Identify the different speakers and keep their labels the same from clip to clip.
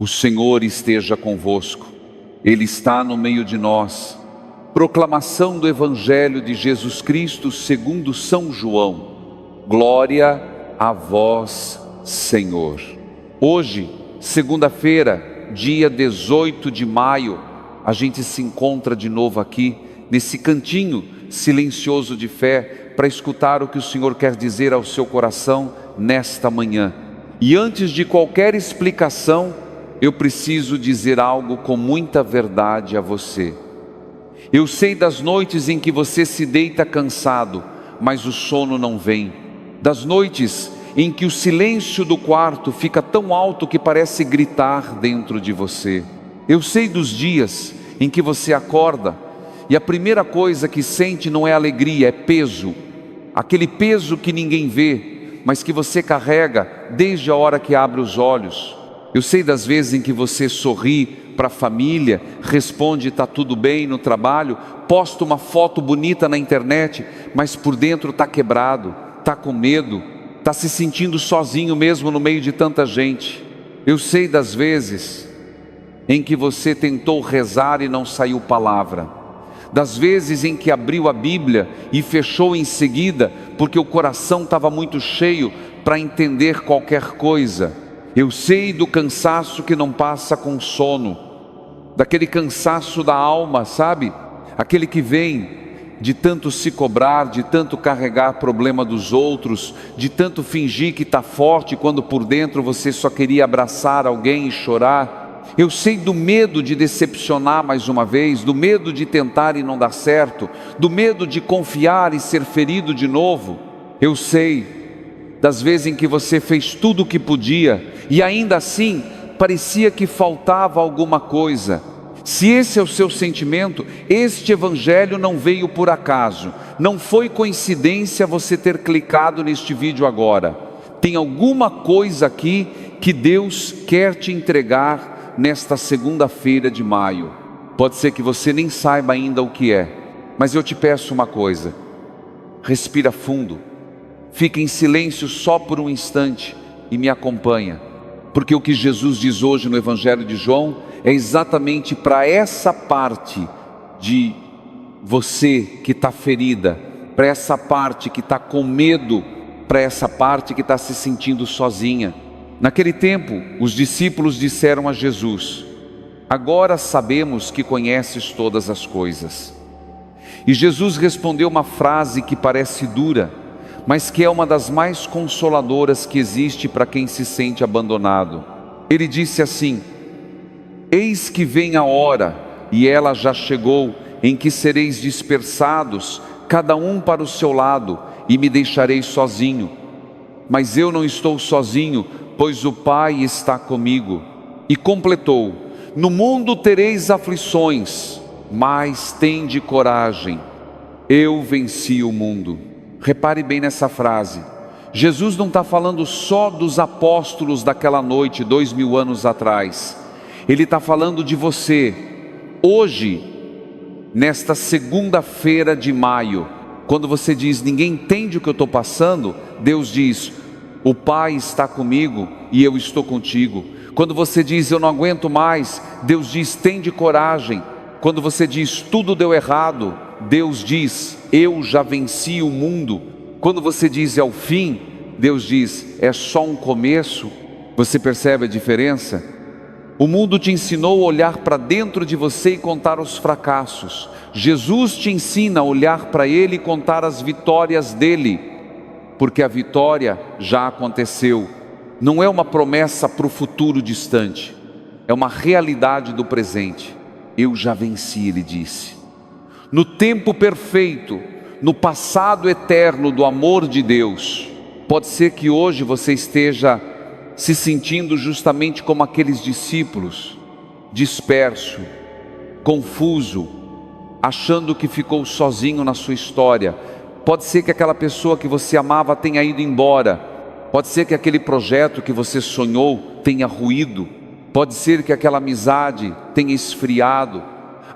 Speaker 1: O Senhor esteja convosco, Ele está no meio de nós. Proclamação do Evangelho de Jesus Cristo segundo São João. Glória a vós, Senhor. Hoje, segunda-feira, dia 18 de maio, a gente se encontra de novo aqui, nesse cantinho silencioso de fé, para escutar o que o Senhor quer dizer ao seu coração nesta manhã. E antes de qualquer explicação, eu preciso dizer algo com muita verdade a você. Eu sei das noites em que você se deita cansado, mas o sono não vem. Das noites em que o silêncio do quarto fica tão alto que parece gritar dentro de você. Eu sei dos dias em que você acorda e a primeira coisa que sente não é alegria, é peso. Aquele peso que ninguém vê, mas que você carrega desde a hora que abre os olhos. Eu sei das vezes em que você sorri para a família, responde está tudo bem no trabalho, posta uma foto bonita na internet, mas por dentro está quebrado, está com medo, está se sentindo sozinho mesmo no meio de tanta gente. Eu sei das vezes em que você tentou rezar e não saiu palavra, das vezes em que abriu a Bíblia e fechou em seguida, porque o coração estava muito cheio para entender qualquer coisa. Eu sei do cansaço que não passa com sono, daquele cansaço da alma, sabe? Aquele que vem de tanto se cobrar, de tanto carregar problema dos outros, de tanto fingir que está forte quando por dentro você só queria abraçar alguém e chorar. Eu sei do medo de decepcionar mais uma vez, do medo de tentar e não dar certo, do medo de confiar e ser ferido de novo. Eu sei das vezes em que você fez tudo o que podia e ainda assim parecia que faltava alguma coisa. Se esse é o seu sentimento, este Evangelho não veio por acaso, não foi coincidência você ter clicado neste vídeo agora. Tem alguma coisa aqui que Deus quer te entregar nesta segunda-feira de maio. Pode ser que você nem saiba ainda o que é, mas eu te peço uma coisa: respira fundo, fica em silêncio só por um instante e me acompanha, porque o que Jesus diz hoje no Evangelho de João é exatamente para essa parte de você que está ferida, para essa parte que está com medo, para essa parte que está se sentindo sozinha. Naquele tempo, os discípulos disseram a Jesus: agora sabemos que conheces todas as coisas. E Jesus respondeu uma frase que parece dura, mas que é uma das mais consoladoras que existe para quem se sente abandonado. Ele disse assim: eis que vem a hora, e ela já chegou, em que sereis dispersados, cada um para o seu lado, e me deixareis sozinho. Mas eu não estou sozinho, pois o Pai está comigo. E completou: no mundo tereis aflições, mas tende coragem, eu venci o mundo. Repare bem nessa frase. Jesus não está falando só dos apóstolos daquela noite, 2000 anos atrás. Ele está falando de você, hoje, nesta segunda-feira de maio. Quando você diz, ninguém entende o que eu estou passando, Deus diz, o Pai está comigo e eu estou contigo. Quando você diz, eu não aguento mais, Deus diz, tende coragem. Quando você diz, tudo deu errado, Deus diz, eu já venci o mundo. Quando você diz, é o fim, Deus diz, é só um começo. Você percebe a diferença? O mundo te ensinou a olhar para dentro de você e contar os fracassos. Jesus te ensina a olhar para Ele e contar as vitórias dEle, porque a vitória já aconteceu. Não é uma promessa para o futuro distante, é uma realidade do presente. Eu já venci, Ele disse. No tempo perfeito, no passado eterno do amor de Deus. Pode ser que hoje você esteja se sentindo justamente como aqueles discípulos, disperso, confuso, achando que ficou sozinho na sua história. Pode ser que aquela pessoa que você amava tenha ido embora. Pode ser que aquele projeto que você sonhou tenha ruído. Pode ser que aquela amizade tenha esfriado,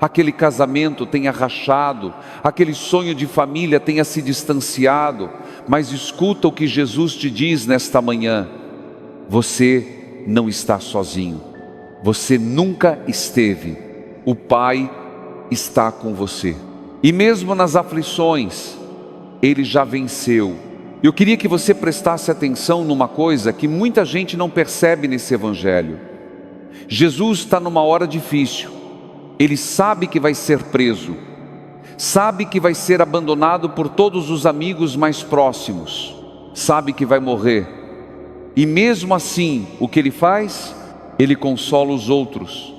Speaker 1: aquele casamento tenha rachado, aquele sonho de família tenha se distanciado. Mas escuta o que Jesus te diz nesta manhã: você não está sozinho. Você nunca esteve. O Pai está com você. E mesmo nas aflições, Ele já venceu. Eu queria que você prestasse atenção numa coisa que muita gente não percebe nesse Evangelho. Jesus está numa hora difícil. Ele sabe que vai ser preso. Sabe que vai ser abandonado por todos os amigos mais próximos. Sabe que vai morrer. E mesmo assim, o que Ele faz? Ele consola os outros.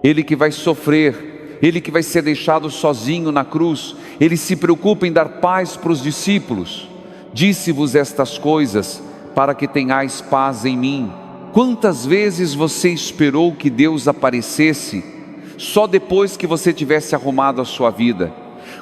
Speaker 1: Ele que vai sofrer, Ele que vai ser deixado sozinho na cruz, Ele se preocupa em dar paz para os discípulos. Disse-vos estas coisas para que tenhais paz em mim. Quantas vezes você esperou que Deus aparecesse só depois que você tivesse arrumado a sua vida?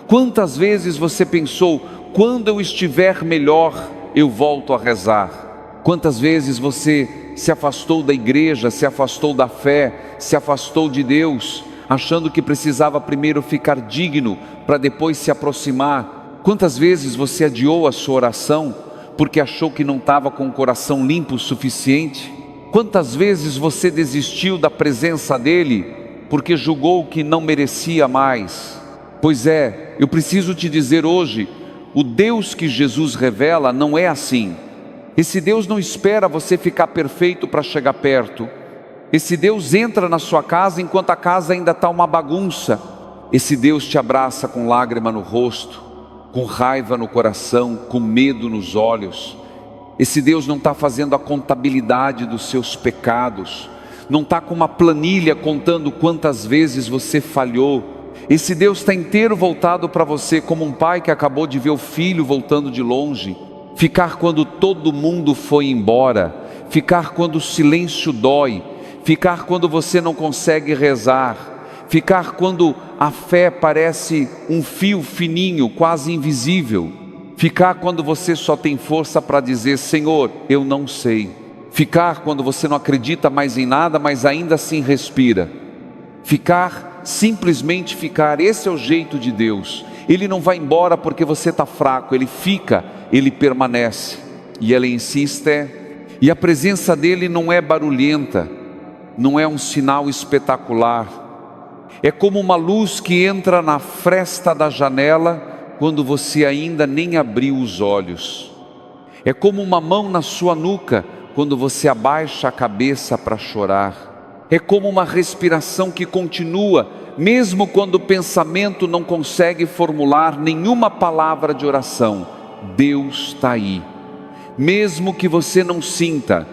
Speaker 1: Quantas vezes você pensou, quando eu estiver melhor, eu volto a rezar? Quantas vezes você se afastou da igreja, se afastou da fé, se afastou de Deus, achando que precisava primeiro ficar digno para depois se aproximar? Quantas vezes você adiou a sua oração porque achou que não estava com o coração limpo o suficiente? Quantas vezes você desistiu da presença dEle porque julgou que não merecia mais? Pois é, eu preciso te dizer hoje, o Deus que Jesus revela não é assim. Esse Deus não espera você ficar perfeito para chegar perto. Esse Deus entra na sua casa enquanto a casa ainda está uma bagunça. Esse Deus te abraça com lágrima no rosto, com raiva no coração, com medo nos olhos. Esse Deus não está fazendo a contabilidade dos seus pecados, não está com uma planilha contando quantas vezes você falhou. Esse Deus está inteiro voltado para você, como um pai que acabou de ver o filho voltando de longe. Ficar quando todo mundo foi embora, ficar quando o silêncio dói, ficar quando você não consegue rezar, ficar quando a fé parece um fio fininho, quase invisível. Ficar quando você só tem força para dizer, Senhor, eu não sei. Ficar quando você não acredita mais em nada, mas ainda assim respira. Ficar, simplesmente ficar, esse é o jeito de Deus. Ele não vai embora porque você está fraco, Ele fica, Ele permanece. E ela insiste, e a presença dEle não é barulhenta, não é um sinal espetacular. É como uma luz que entra na fresta da janela quando você ainda nem abriu os olhos. É como uma mão na sua nuca quando você abaixa a cabeça para chorar. É como uma respiração que continua, mesmo quando o pensamento não consegue formular nenhuma palavra de oração. Deus está aí. Mesmo que você não sinta,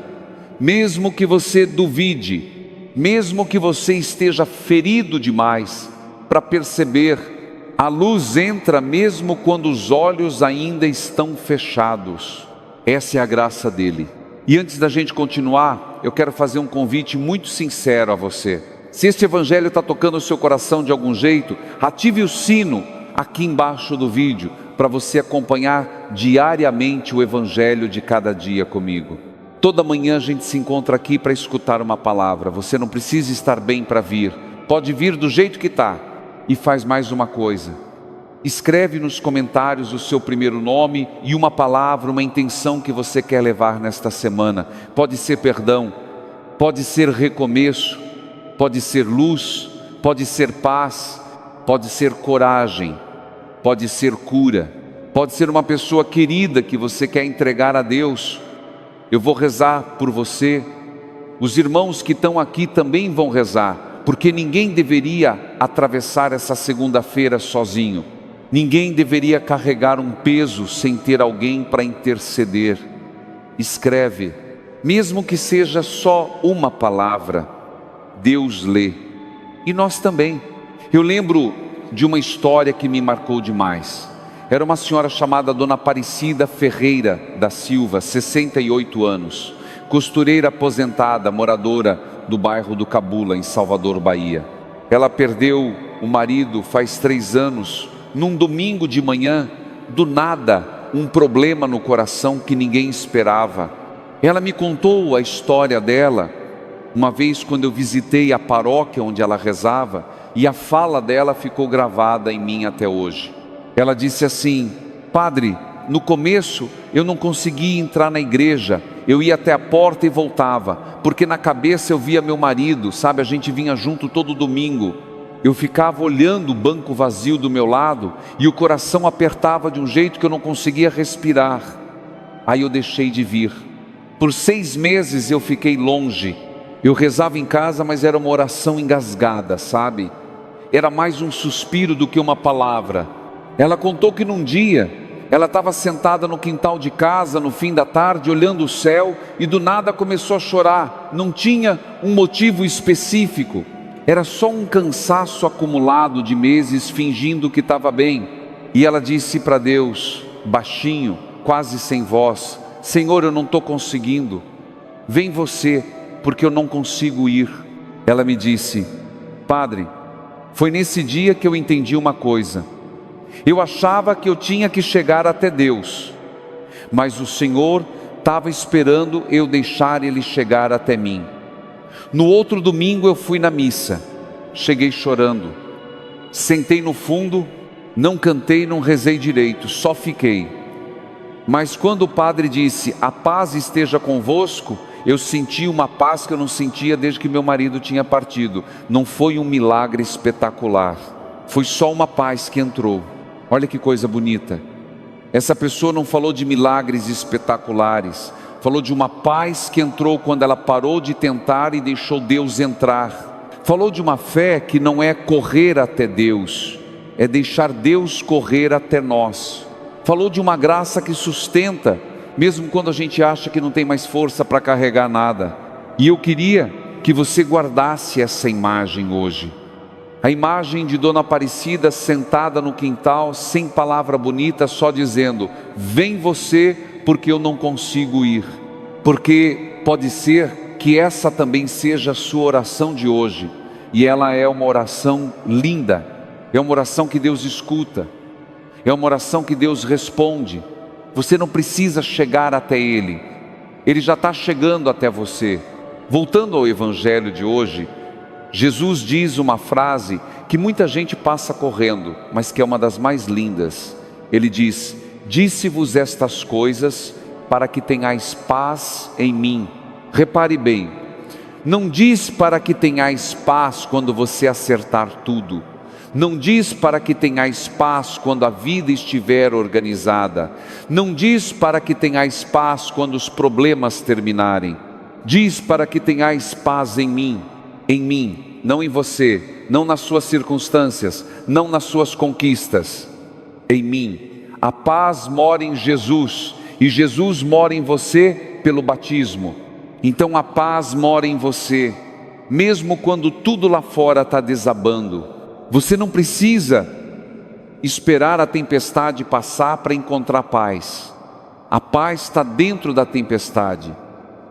Speaker 1: mesmo que você duvide, mesmo que você esteja ferido demais para perceber, a luz entra mesmo quando os olhos ainda estão fechados. Essa é a graça dEle. E antes da gente continuar, eu quero fazer um convite muito sincero a você. Se este Evangelho está tocando o seu coração de algum jeito, ative o sino aqui embaixo do vídeo, para você acompanhar diariamente o Evangelho de cada dia comigo. Toda manhã a gente se encontra aqui para escutar uma palavra. Você não precisa estar bem para vir. Pode vir do jeito que está. E faz mais uma coisa. Escreve nos comentários o seu primeiro nome e uma palavra, uma intenção que você quer levar nesta semana. Pode ser perdão, pode ser recomeço, pode ser luz, pode ser paz, pode ser coragem, pode ser cura, pode ser uma pessoa querida que você quer entregar a Deus. Eu vou rezar por você, os irmãos que estão aqui também vão rezar, porque ninguém deveria atravessar essa segunda-feira sozinho, ninguém deveria carregar um peso sem ter alguém para interceder. Escreve, mesmo que seja só uma palavra, Deus lê, e nós também. Eu lembro de uma história que me marcou demais. Era uma senhora chamada Dona Aparecida Ferreira da Silva, 68 anos, costureira aposentada, moradora do bairro do Cabula, em Salvador, Bahia. Ela perdeu o marido faz 3 anos, num domingo de manhã, do nada, um problema no coração que ninguém esperava. Ela me contou a história dela, uma vez quando eu visitei a paróquia onde ela rezava, e a fala dela ficou gravada em mim até hoje. Ela disse assim: padre, no começo eu não conseguia entrar na igreja, eu ia até a porta e voltava, porque na cabeça eu via meu marido, sabe, a gente vinha junto todo domingo. Eu ficava olhando o banco vazio do meu lado e o coração apertava de um jeito que eu não conseguia respirar. Aí eu deixei de vir. Por 6 meses eu fiquei longe. Eu rezava em casa, mas era uma oração engasgada, sabe? Era mais um suspiro do que uma palavra. Ela contou que num dia, ela estava sentada no quintal de casa, no fim da tarde, olhando o céu, e do nada começou a chorar. Não tinha um motivo específico. Era só um cansaço acumulado de meses, fingindo que estava bem. E ela disse para Deus, baixinho, quase sem voz: Senhor, eu não estou conseguindo. Vem você, porque eu não consigo ir. Ela me disse: Padre, foi nesse dia que eu entendi uma coisa. Eu achava que eu tinha que chegar até Deus, mas o Senhor estava esperando eu deixar Ele chegar até mim. No outro domingo eu fui na missa, cheguei chorando, sentei no fundo, não cantei, não rezei direito, só fiquei. Mas quando o padre disse: a paz esteja convosco, eu senti uma paz que eu não sentia desde que meu marido tinha partido. Não foi um milagre espetacular, foi só uma paz que entrou. Olha que coisa bonita. Essa pessoa não falou de milagres espetaculares, falou de uma paz que entrou quando ela parou de tentar e deixou Deus entrar. Falou de uma fé que não é correr até Deus, é deixar Deus correr até nós. Falou de uma graça que sustenta, mesmo quando a gente acha que não tem mais força para carregar nada. E eu queria que você guardasse essa imagem hoje. A imagem de Dona Aparecida sentada no quintal, sem palavra bonita, só dizendo: vem você, porque eu não consigo ir. Porque pode ser que essa também seja a sua oração de hoje. E ela é uma oração linda, é uma oração que Deus escuta, é uma oração que Deus responde. Você não precisa chegar até Ele, Ele já está chegando até você. Voltando ao Evangelho de hoje, Jesus diz uma frase que muita gente passa correndo, mas que é uma das mais lindas. Ele diz: disse-vos estas coisas para que tenhais paz em mim. Repare bem, não diz para que tenhais paz quando você acertar tudo. Não diz para que tenhais paz quando a vida estiver organizada. Não diz para que tenhais paz quando os problemas terminarem. Diz para que tenhais paz em mim, não em você, não nas suas circunstâncias, não nas suas conquistas, em mim. A paz mora em Jesus, e Jesus mora em você pelo batismo. Então a paz mora em você, mesmo quando tudo lá fora está desabando. Você não precisa esperar a tempestade passar para encontrar paz. A paz está dentro da tempestade,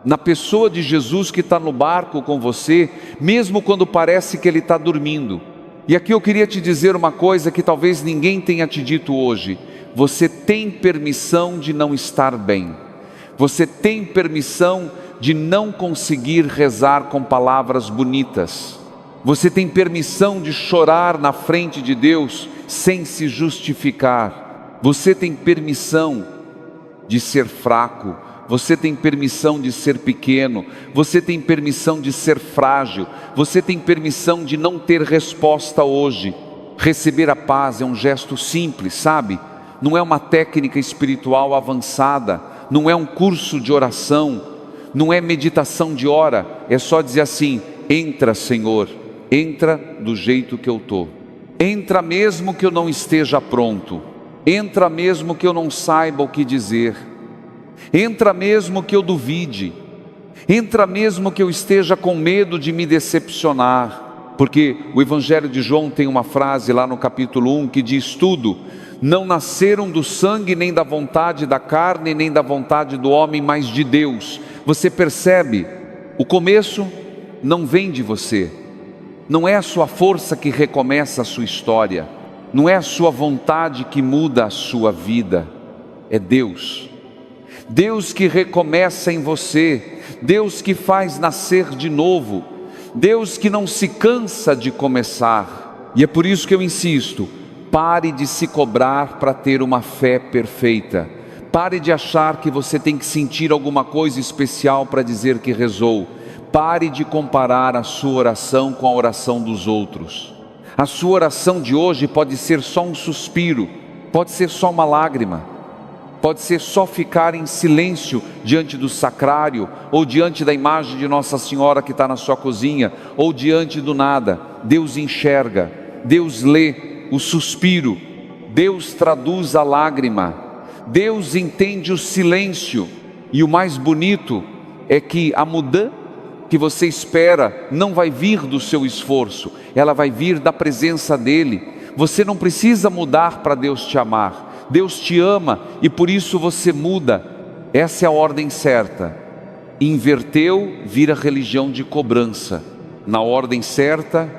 Speaker 1: na pessoa de Jesus que está no barco com você, mesmo quando parece que Ele está dormindo. E aqui eu queria te dizer uma coisa que talvez ninguém tenha te dito hoje: você tem permissão de não estar bem, você tem permissão de não conseguir rezar com palavras bonitas, você tem permissão de chorar na frente de Deus sem se justificar, você tem permissão de ser fraco, você tem permissão de ser pequeno, você tem permissão de ser frágil, você tem permissão de não ter resposta hoje. Receber a paz é um gesto simples, sabe? Não é uma técnica espiritual avançada, não é um curso de oração, não é meditação de hora, é só dizer assim: entra, Senhor, entra do jeito que eu estou, entra mesmo que eu não esteja pronto, entra mesmo que eu não saiba o que dizer, entra mesmo que eu duvide, entra mesmo que eu esteja com medo de me decepcionar, porque o Evangelho de João tem uma frase lá no capítulo 1 que diz tudo: não nasceram do sangue, nem da vontade da carne, nem da vontade do homem, mas de Deus. Você percebe? O começo não vem de você, não é a sua força que recomeça a sua história, não é a sua vontade que muda a sua vida, é Deus. Deus que recomeça em você, Deus que faz nascer de novo, Deus que não se cansa de começar. E é por isso que eu insisto: pare de se cobrar para ter uma fé perfeita. Pare de achar que você tem que sentir alguma coisa especial para dizer que rezou. Pare de comparar a sua oração com a oração dos outros. A sua oração de hoje pode ser só um suspiro, pode ser só uma lágrima, pode ser só ficar em silêncio diante do sacrário, ou diante da imagem de Nossa Senhora que está na sua cozinha, ou diante do nada. Deus enxerga, Deus lê o suspiro, Deus traduz a lágrima, Deus entende o silêncio. E o mais bonito é que a mudança que você espera não vai vir do seu esforço, ela vai vir da presença dEle. Você não precisa mudar para Deus te amar, Deus te ama e por isso você muda. Essa é a ordem certa. Inverteu, vira religião de cobrança. Na ordem certa,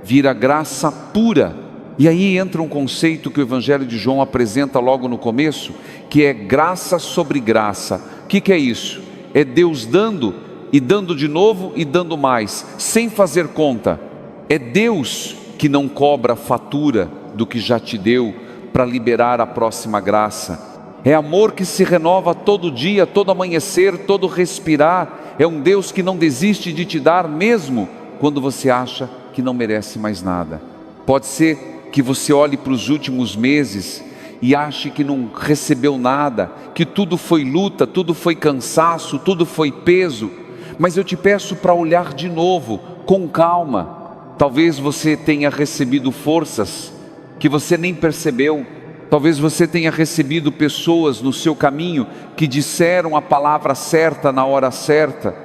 Speaker 1: vira graça pura. E aí entra um conceito que o Evangelho de João apresenta logo no começo, que é graça sobre graça. O que é isso? É Deus dando, e dando de novo e dando mais, sem fazer conta. É Deus que não cobra fatura do que já te deu para liberar a próxima graça. É amor que se renova todo dia, todo amanhecer, todo respirar. É um Deus que não desiste de te dar mesmo quando você acha que não merece mais nada. Pode ser que você olhe para os últimos meses e ache que não recebeu nada, que tudo foi luta, tudo foi cansaço, tudo foi peso. Mas eu te peço para olhar de novo, com calma. Talvez você tenha recebido forças que você nem percebeu. Talvez você tenha recebido pessoas no seu caminho que disseram a palavra certa na hora certa.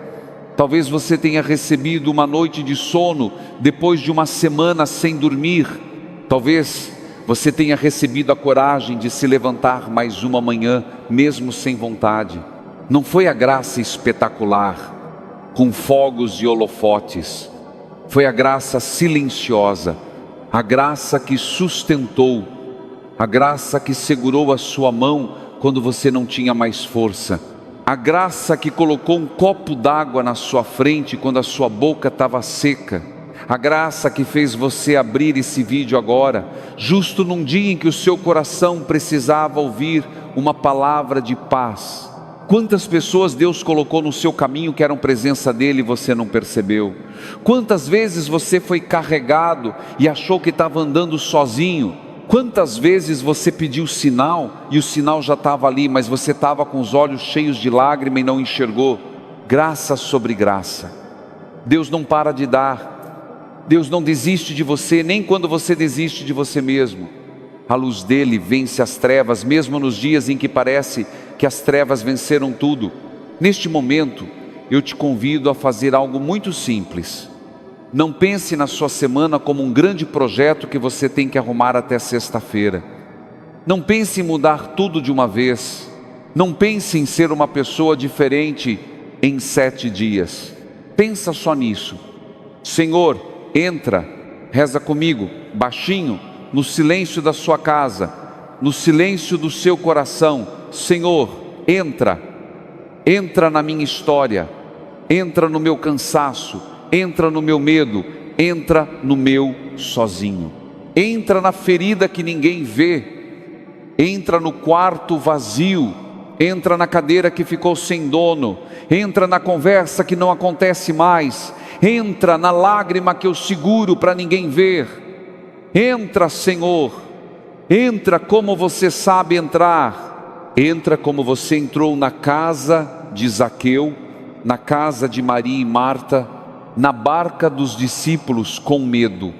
Speaker 1: Talvez você tenha recebido uma noite de sono depois de uma semana sem dormir. Talvez você tenha recebido a coragem de se levantar mais uma manhã, mesmo sem vontade. Não foi a graça espetacular, com fogos e holofotes. Foi a graça silenciosa, a graça que sustentou, a graça que segurou a sua mão quando você não tinha mais força, a graça que colocou um copo d'água na sua frente quando a sua boca estava seca, a graça que fez você abrir esse vídeo agora, justo num dia em que o seu coração precisava ouvir uma palavra de paz. Quantas pessoas Deus colocou no seu caminho que eram presença dEle e você não percebeu? Quantas vezes você foi carregado e achou que estava andando sozinho? Quantas vezes você pediu sinal e o sinal já estava ali, mas você estava com os olhos cheios de lágrima e não enxergou? Graça sobre graça. Deus não para de dar. Deus não desiste de você, nem quando você desiste de você mesmo. A luz dEle vence as trevas, mesmo nos dias em que parece que as trevas venceram tudo. Neste momento, eu te convido a fazer algo muito simples. Não pense na sua semana como um grande projeto que você tem que arrumar até sexta-feira. Não pense em mudar tudo de uma vez. Não pense em ser uma pessoa diferente em 7 dias. Pensa só nisso. Senhor, entra, reza comigo, baixinho, no silêncio da sua casa, no silêncio do seu coração. Senhor, entra na minha história, entra no meu cansaço, entra no meu medo, entra no meu sozinho, entra na ferida que ninguém vê, entra no quarto vazio, entra na cadeira que ficou sem dono, entra na conversa que não acontece mais, entra na lágrima que eu seguro para ninguém ver. Entra, Senhor, entra como você sabe entrar, entra como você entrou na casa de Zaqueu, na casa de Maria e Marta, na barca dos discípulos com medo.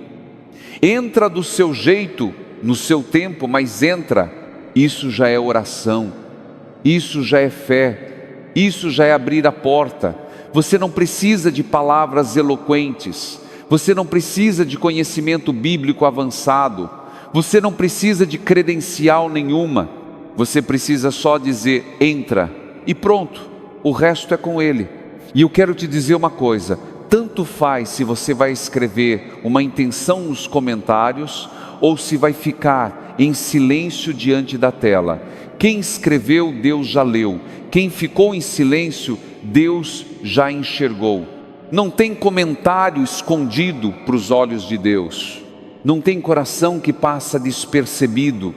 Speaker 1: Entra do seu jeito, no seu tempo, mas entra. Isso já é oração, isso já é fé, isso já é abrir a porta. Você não precisa de palavras eloquentes, você não precisa de conhecimento bíblico avançado, você não precisa de credencial nenhuma, você precisa só dizer entra e pronto, o resto é com Ele. E eu quero te dizer uma coisa, tanto faz se você vai escrever uma intenção nos comentários ou se vai ficar em silêncio diante da tela. Quem escreveu, Deus já leu, quem ficou em silêncio, Deus já enxergou. Não tem comentário escondido para os olhos de Deus, não tem coração que passa despercebido,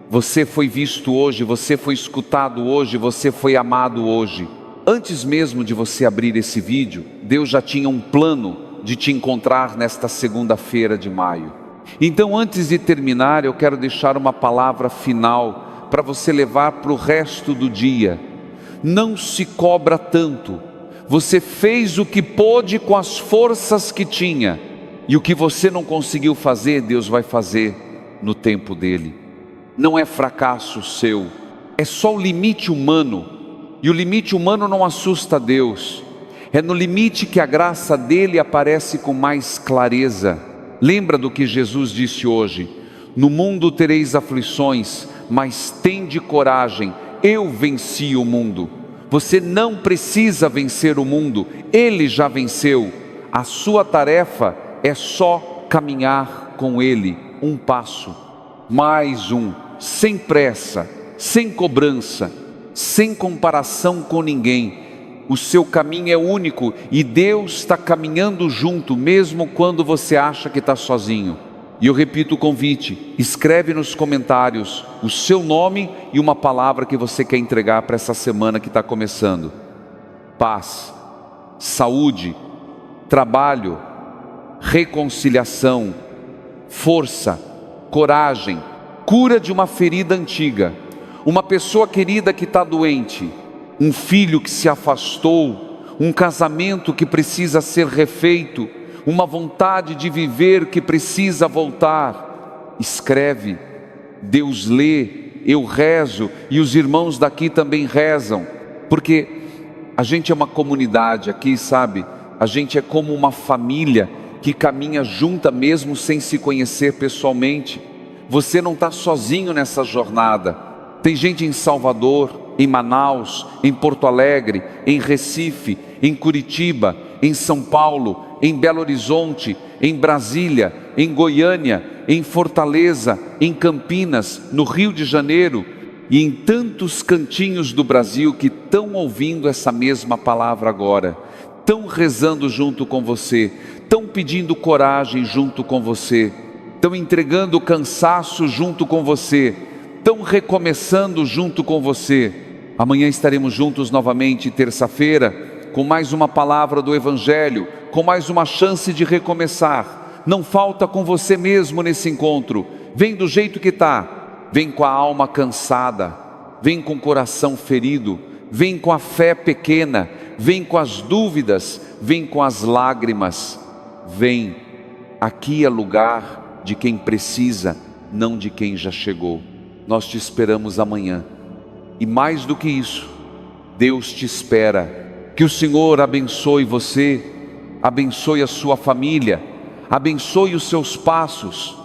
Speaker 1: Você foi visto hoje, você foi escutado hoje, você foi amado hoje. Antes mesmo de você abrir esse vídeo, Deus já tinha um plano de te encontrar nesta segunda-feira de maio. Então, antes de terminar, eu quero deixar uma palavra final para você levar para o resto do dia. Não se cobra tanto. Você fez o que pôde com as forças que tinha, e o que você não conseguiu fazer, Deus vai fazer no tempo dele. Não é fracasso seu, é só o limite humano, e o limite humano não assusta Deus. É no limite que a graça dele aparece com mais clareza. Lembra do que Jesus disse hoje: no mundo tereis aflições, mas tende coragem, eu venci o mundo. Você não precisa vencer o mundo, ele já venceu. A sua tarefa é só caminhar com ele, um passo, mais um, sem pressa, sem cobrança, sem comparação com ninguém. O seu caminho é único e Deus está caminhando junto, mesmo quando você acha que está sozinho. E eu repito o convite: escreve nos comentários o seu nome e uma palavra que você quer entregar para essa semana que está começando. Paz, saúde, trabalho, reconciliação, força, coragem, cura de uma ferida antiga, uma pessoa querida que está doente, um filho que se afastou, um casamento que precisa ser refeito, uma vontade de viver que precisa voltar. Escreve, Deus lê, eu rezo e os irmãos daqui também rezam, porque a gente é uma comunidade aqui, sabe? A gente é como uma família que caminha junta mesmo sem se conhecer pessoalmente. Você não está sozinho nessa jornada. Tem gente em Salvador, em Manaus, em Porto Alegre, em Recife, em Curitiba, em São Paulo, em Belo Horizonte, em Brasília, em Goiânia, em Fortaleza, em Campinas, no Rio de Janeiro e em tantos cantinhos do Brasil que estão ouvindo essa mesma palavra agora, estão rezando junto com você, estão pedindo coragem junto com você, estão entregando o cansaço junto com você, estão recomeçando junto com você. Amanhã estaremos juntos novamente, terça-feira, com mais uma palavra do Evangelho, com mais uma chance de recomeçar. Não falta com você mesmo nesse encontro. Vem do jeito que está, vem com a alma cansada, vem com o coração ferido, vem com a fé pequena, vem com as dúvidas, vem com as lágrimas. Vem, aqui é lugar de quem precisa, não de quem já chegou. Nós te esperamos amanhã. E mais do que isso, Deus te espera. Que o Senhor abençoe você, abençoe a sua família, abençoe os seus passos,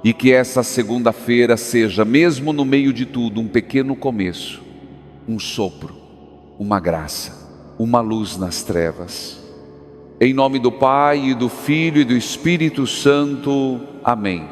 Speaker 1: e que essa segunda-feira seja, mesmo no meio de tudo, um pequeno começo, um sopro, uma graça, uma luz nas trevas. Em nome do Pai, e do Filho e do Espírito Santo. Amém.